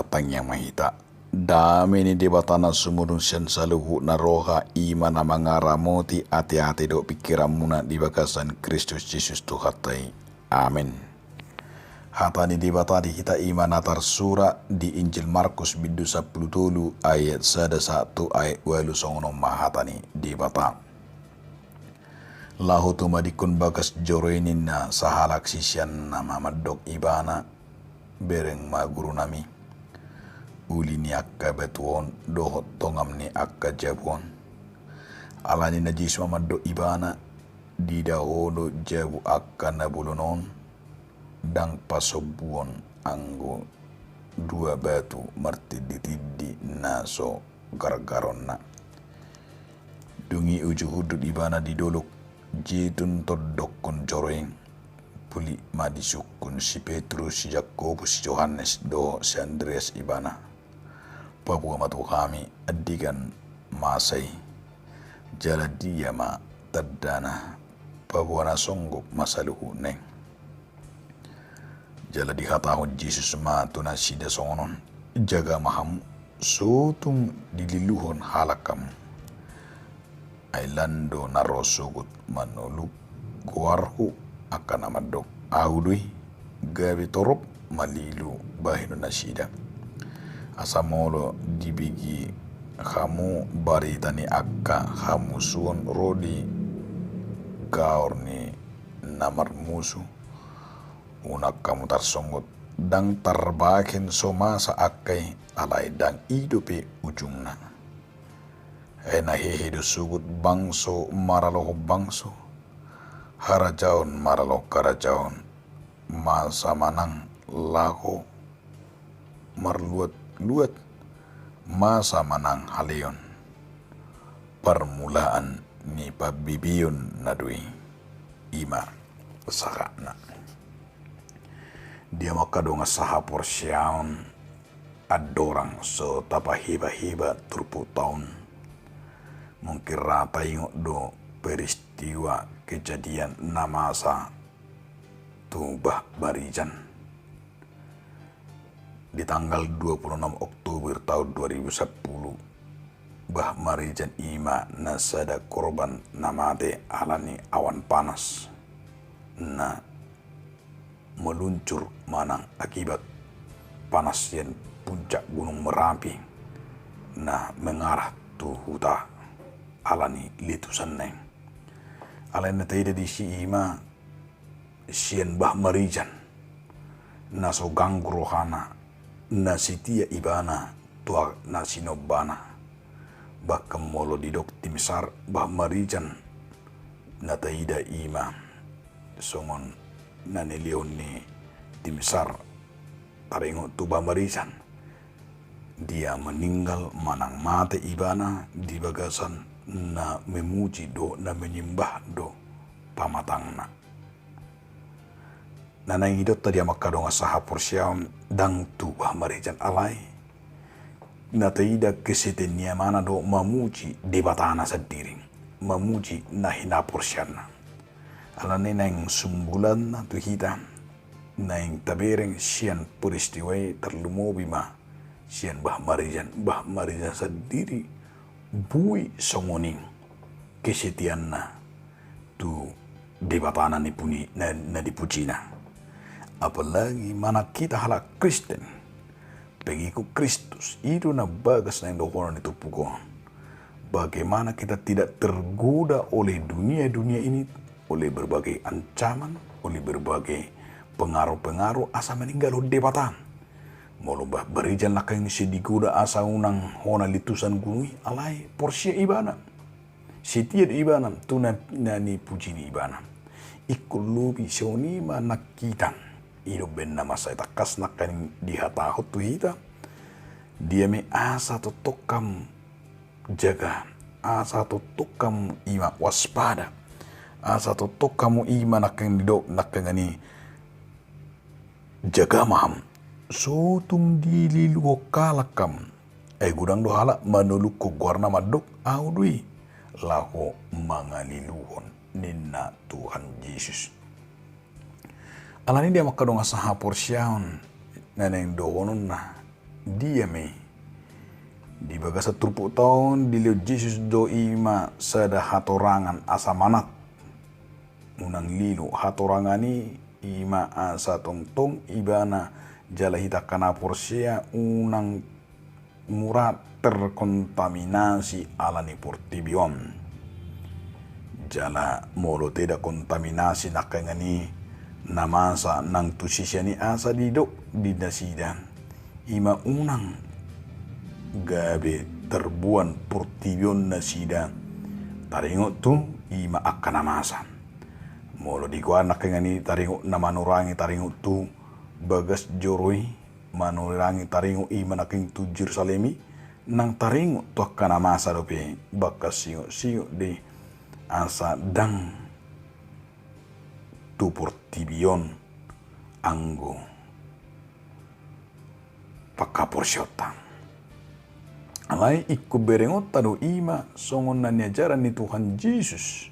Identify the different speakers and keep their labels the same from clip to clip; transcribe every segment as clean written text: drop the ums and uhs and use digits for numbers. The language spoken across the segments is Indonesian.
Speaker 1: Batang yang mahita. Dami ni di batana sumurun siyan saluhu na roha ima na mga ramoti ati-ati do pikiran muna di bakasan Kristus Yesus Tuhatay. Amin. Hatani di batadi kita ima natar sura di Injil Markus bidu 10 ayat 1 ayat 8 songono mahatani di bata. Lahu tumadikun bagas joroinin na sahalak sisyan na mamadok ibana bereng maguru nami. Uli ni akka betuon dohot tongam ni akka jabuon. Alani na jis mamadok ibana di dahono jabu akka nabulunon dang pasobuon anggo dua batu martidi-tidi naso gargaron na. Dungi uju hudud ibana di dolok jitun todokun joroing puli madisukun si Petrus, si Yakobus, si Yohanes do si Andreas ibana. Papua matu kami adikan masay jala dia ma tadana Papua na songgok masaluhu neng. Jala dihatahon Jesus ma tunasida songonon jaga maham sutung dililuhon halakam. Ailando narosugut manuluk guarhu akan amadok audui gabi torop malilu bahinu nasida asamolo dibigi kamu baritani akka kamu suon rodi gaor ni namar musuh unak kamu tarsongot dang tarbakin somasa akai alai dang idupi ujungna. Ena hehedu sugut bangso maraloh bangso harajaon maraloh karajaon masa manang lako marluat masa manang haleon permulaan ni pabibion nadui ima sakana dia makadonga saha porsyaon adorang so tapa hiba-hiba turpu tahun mungkin rata ingok do peristiwa kejadian namasa tubah barijan di tanggal 26 Oktober tahun 2010 bah marijan ima nasada korban namate alani awan panas na meluncur manang akibat panas yang puncak gunung Merapi nah mengarah tu huta alani litusan neng alani taida di si ima sien bah marijan naso ganggu rohana nasitia ibana tua nasinobana bakam molo didok timisar bah marijan na taida ima songon nanelion ni timisar taringo tu bah marijan dia meninggal manang mate ibana di bagasan na memuji do na menyembah do pamatangna. Nanang idot tadi makadonga saha porsyam dang tubah marijan alai. Na taida kesetenia mana do memuji di batana sendiri. Memuji na hina porsyana. Alane nang sumbulan na tuhita. Nang tabereng sian peristiwai terlumobi ma. Sian bah marijan sendiri. Bui songoning kesetian na tu debatana ni puni na dipuji na. Apalagi mana kita halak Kristen pengikut Kristus itu na bagas na indokonan itu pukon. Bagaimana kita tidak tergoda oleh dunia ini, oleh berbagai ancaman, oleh berbagai pengaruh-pengaruh asa meninggal debatan. Molobah berijan lakang si digoda asa unang hona litusan gunui alai porsia ibana. Setiap ibana tu nani puji ni ibana. Ikul lubi sioni manakitan. Iro ben nama saya takas nakan dihatahut tu hita. Dia me asa totokam jaga. Asa totokam ima waspada. Asa totokamu ima nakang didok nakang ni jaga maham. Sotung dililu kalakam gudang do hala manuluk ko guarna madok audui lako mangaliluhon ninna Tuhan Yesus alani dia makadong asaha porsyaon neneng dohonon na dia me di baga sa trupo taon di leo Jesus do ima sada hatorangan asa manat unang lilo hatorangani ima asa tongtong ibana jala hita kana porsia unang murah terkontaminasi alani portibion jala molo tidak kontaminasi nakangani namasa nang tusisya ni asa didok di nasida ima unang gabe terbuan portibion nasida taringot tu ima akan namasa molo di kuan nakangani taringot na manurangi taringot tu bagas joroi manurangi taringot ima naking tu Jerusalemi nang taringot tu akan namasa dope bakas singo de asa dang tu portibion anggo pakaporsyota alai ikku berengot tado ima songon na niajaran ni Tuhan Yesus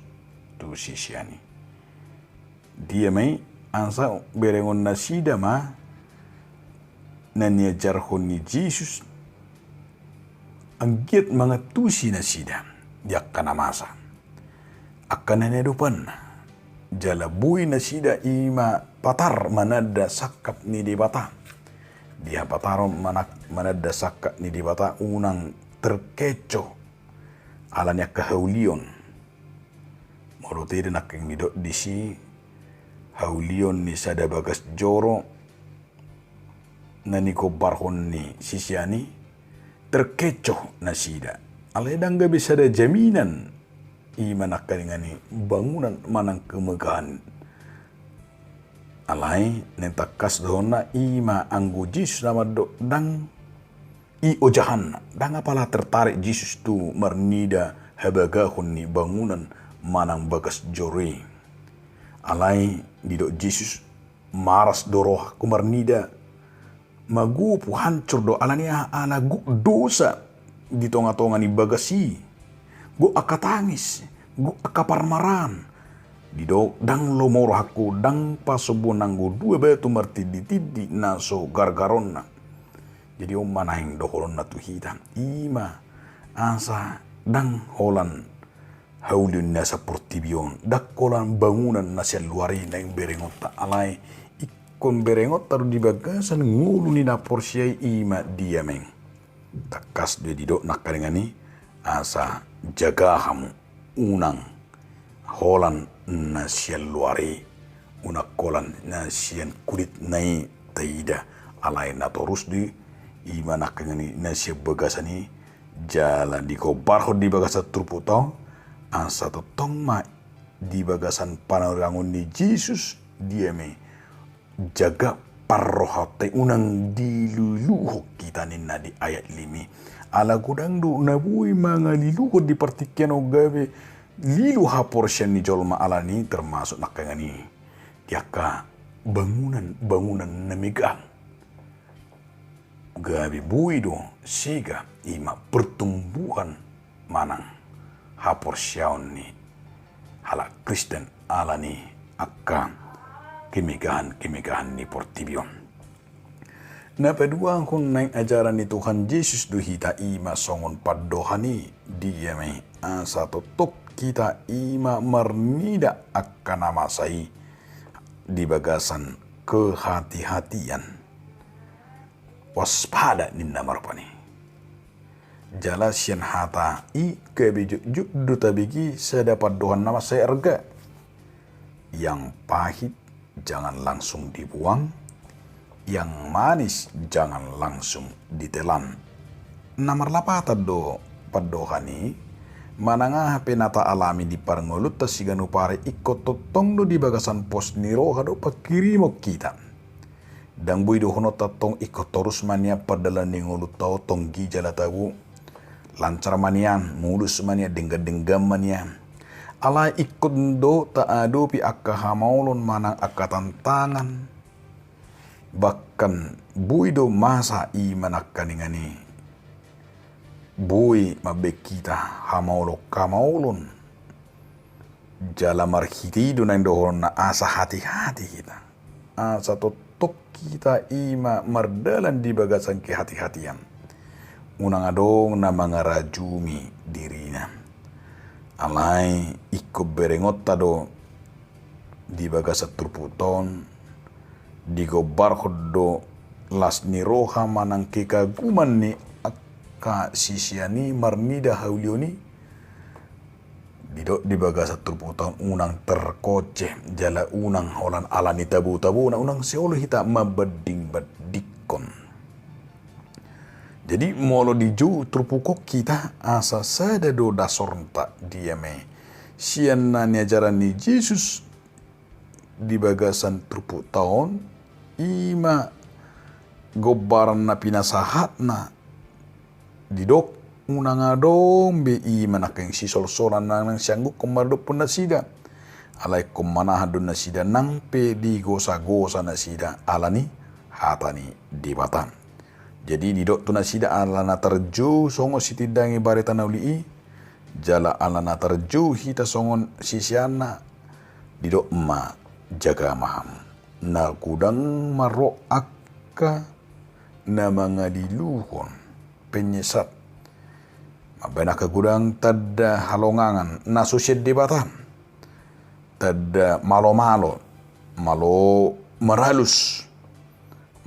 Speaker 1: tu sisyani dia may asa berengon na sida ma na niajarhon ni Jesus ang giat mga tusi na sida diak kanamasa akan na nedupan jalabuy na sida ima patar manada sakap ni dibata dia patarom manada sakap ni dibata unang terkeco alanya kahaulion morote nak yang nidok disi haulion ni sada bagas joro naniko barhon ni sisyani terkecoh na sida aledang gabi sada jaminan iman akan bangunan manang kemegahan alai nentakas dona ima anggo Jesus nama do dang i ojahan dang apalah tertarik Jesus tu mernida habagahun ni bangunan manang bagas jore alai didok Jesus maras doroh kumernida magupu hancur do alania ala gu dosa di tonga-tonga ni bagasi gu akatangis gu akaparmaran dido dang lomoro haku dang pasobo nanggo dua batu martidi-tidi naso gargaronna jadi manahing doholon na tuhita ima asa dang holan haulun nasa portibion dakkolan bangunan nasa luari na yung berengot alay ikon berengot taruh di bagasan ngulu ni na porsyay ima diameng takas dia didok nakarengani asa jaga hamu unang holan nasa luari unakolan nasa kulit nai taida alay na torus di ima nakarengani nasa bagasani jalan di kobarho di bagasan trupo tau asa totong ma di bagasan panarangon ni Jesus dia me jaga parrohate unang diluluhok kita ninna di ayat 5 ala gudang do nabui mga liluhod di partikyan o gabe liluha porsyan ni jolma alani termasuk nakangani diaka bangunan na megang gabe buido siga ima pertumbuhan manang haporsyaon ni hala Kristen alani akan kemegahan ni portibion. Na pedua kun naing ajaran ni Tuhan Yesus duhita ima songon padohani dia may asa totok kita ima mernida akan namasai di bagasan kehati-hatian waspada ninna marpani jala sian hata i kebejuk duta bigi sedapat dohan nama saya erga yang pahit jangan langsung dibuang yang manis jangan langsung ditelan namar lapata do padohani mananga penata alami di parngolut tasiganu pare ikot totong do di bagasan pos niroha do pakirimo kita dang bui do hono tatong ikot torus mania padalan ningolut tau tonggi jala tabu lancar manian mulus mania denggam mania ala ikut do taado pi akka hamaulon manang akka tantangan bahkan bui do masa i manakkaningani bui mabekita hamaulo kamaulon jala marhiti do nang dohon na asa hati-hati kita asa tok kita ima mardalan di bagasan kehati-hatian. Unang adong na mga rajumi dirina. Alay iko berengot tado di bagasat turputon di gobar do las ni roha manang kekaguman ni akka sisiani marnida haulioni di bagasat turputon unang terkoce jala unang holan alani tabu-tabu na unang seolo hita mabeding badikon. Jadi molo di ju turpukok kita asa sada do dasornta diame sian na niajaran ni Yesus di bagasan turputon ima gobaran na pinasahat na didok unang adong be ima na keng sisol-solan nang siangguk kumardo pun na sida alay kumanahadun na sida nang pedi gosa-gosa na sida alani hatani di batan. Jadi didok tu na sida alana terju songo sitidangi bareta na ulii jala alana terju hita songon sisiana didok ma jaga maham na kudang maro akka na mga diluhon penyesat mabena kagudang tada halongangan na susyed di batan tada malo-malo malo meralus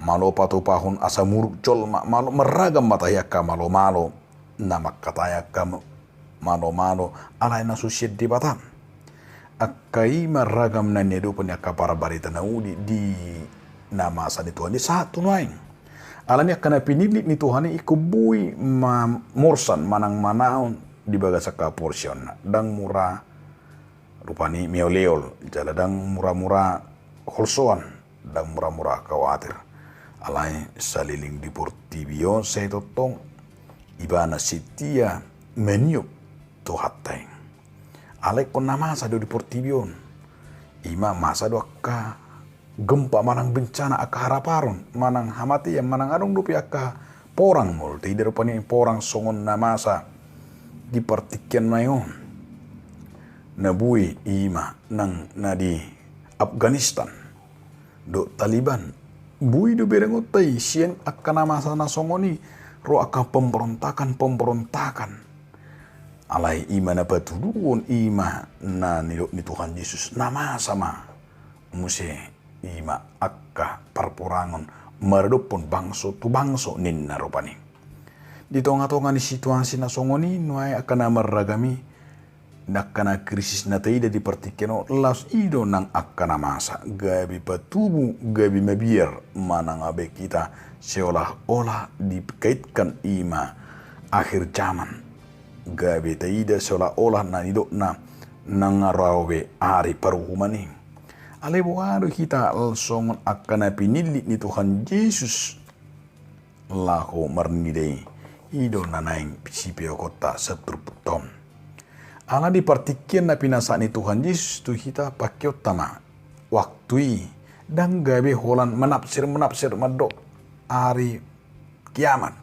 Speaker 1: malo patupahun asa muruk col malo meragam matayaka malo-malo na makatayaka malo-malo alay na susyed di batan akai maragam na nedupan yaka para barita na uli di namasa ni Tuhan di satu naing alani akan pinili ni Tuhan ikubui morsan manang manaon di bagasa ka portion dang murah rupani mioleol jala dang murah-murah holsoan dang murah-murah kawatir alai saliling di portibio say totong ibana sitia meniup tuhatay alai kon namasa do di portibio ima masa do akka gempa manang bencana aka haraparon manang hamati yang manang adong dupi aka porang mul tidak rupanya porang songon namasa di partikian mayon nabui ima nang nadi Afghanistan do Taliban bui do berengotai sien aka namasa na songoni ro aka pemberontakan alai ima na patulun ima na nilok ni Tuhan Yesus nama sama muse ima akka parporangon maredopon bangso tu bangso ninna rupani di tonga-tonga ni situasi na songoni nuai akan maragami nakana krisis na taida di partikeno las ido nang akana masa gabi patubu gabi mabiar manang abe kita seolah-olah dikaitkan ima akhir zaman gabi taida seolah-olah na idok na nangarawe ari paruhumani alebo kita langsung akan pinili ni Tuhan Yesus lahu marnidei ido nanaing sipio kota seturputom ala di partikian na pinasa ni Tuhan Yesus tu kita pakai utama waktu dan gabe holan menafsir madok hari kiamat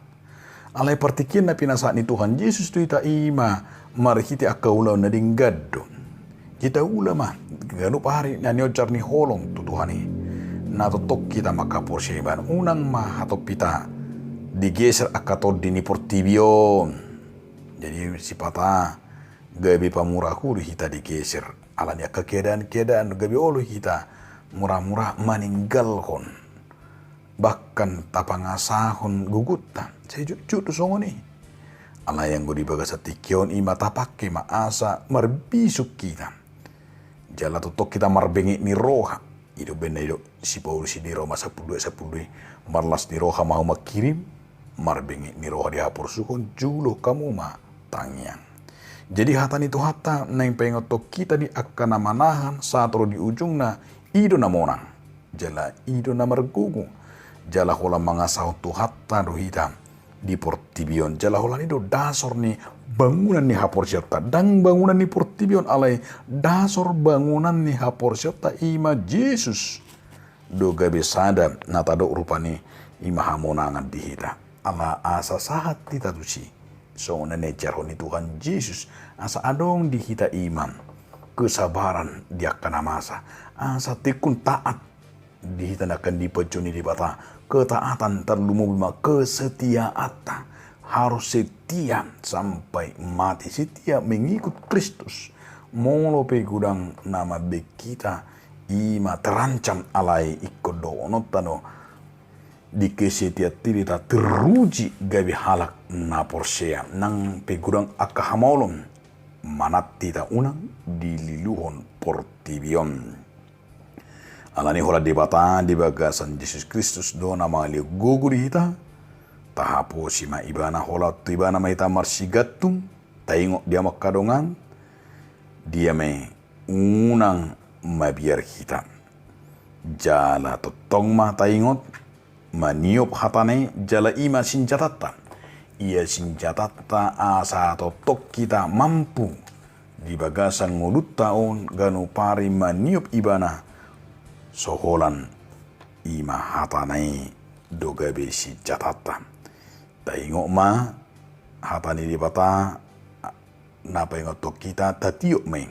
Speaker 1: ala partikian na pinasa ni Tuhan Yesus tu kita ima marhiti akaulau nading gadon kita ulama ganu pahari na nyojar ni holong tutuhani na totok kita makapur syeban unang mahatop kita digeser akatod dini portibion jadi sipata gabi pamuraku kita digeser alanya keadaan gabi olu kita murah-murah meninggal kon bahkan tapangasahon gugutan saya jujur songoni ala yang gue dibaga tikion ima tapake maasa marbisuk kita jala tutok kita marbengi ni roha ido benda ido si Paulus di Roma 10:2 marlas ni roha mau makirim marbengi ni roha dihapur sukon julo kamu ma tangyang jadi hatan itu hata neng pengotok kita di akan manahan saat ro di ujung na ido na monang jala ido na margugu jala hola mangasau tu hatta ro hitam di portibion jala hola ido dasor ni bangunan ni hapor syota dan bangunan ni portibion alai dasor bangunan ni hapor syota ima Yesus do gabe sada natado rupani ima hamonangan dihita ala asa sahat kita tusi so nenejar honi Tuhan Yesus asa adong dihita iman kesabaran dia kana masa asa tikun taat dihitanakan di pejoni di bata ketaatan terlumuma kesetiaan harus setia sampai mati, setia mengikut Kristus. Molo pe gudang nama bekita ima terancam alai ikut doonotano di kesetia tirita teruji gabi halak na porsea nang pe gudang akahamolom manat tita unang dililuhon portibion. Alani hola debata di bagasan Yesus Kristus do nama li guguri hita tahapo sima ibana hola tu ibana maita marsigatum taingok dia makadongan dia me unang mabiar kita jala totong ma taingot maniop hatane jala ima sinjatata ia sinjatata asa totok kita mampu di bagasan ngulut taon ganu pari maniop ibana soholan ima hatane doga besi jatata taingok ma hatane di bata napa yang tok kita tatiok meng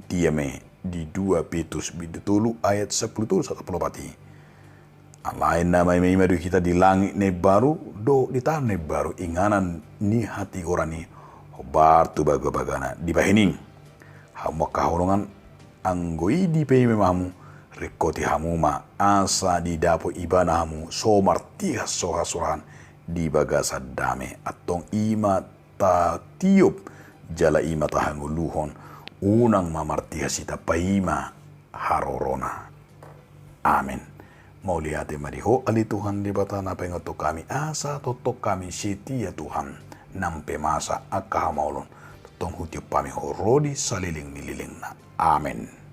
Speaker 1: dia me di 2 Petrus bidutulu ayat 10 1 pati alain nama madu kita di langit ne baru do di tanah ne baru inganan ni hati orani hobar tu bagana di bahining hamu kahulungan anggoi di pe memamu rekoti hamu ma asa di dapo ibana hamu so martiha so hasuran di bagasa dame atong ima ta tiup jala ima tahanguluhon unang mamartiha sita paima harorona. Amin. Mau lihat mariho ali Tuhan di batana pengoto kami asa totok kami setia Tuhan nampe masa akaha maulon tong hutiup pami horodi saliling nililing na. Amin.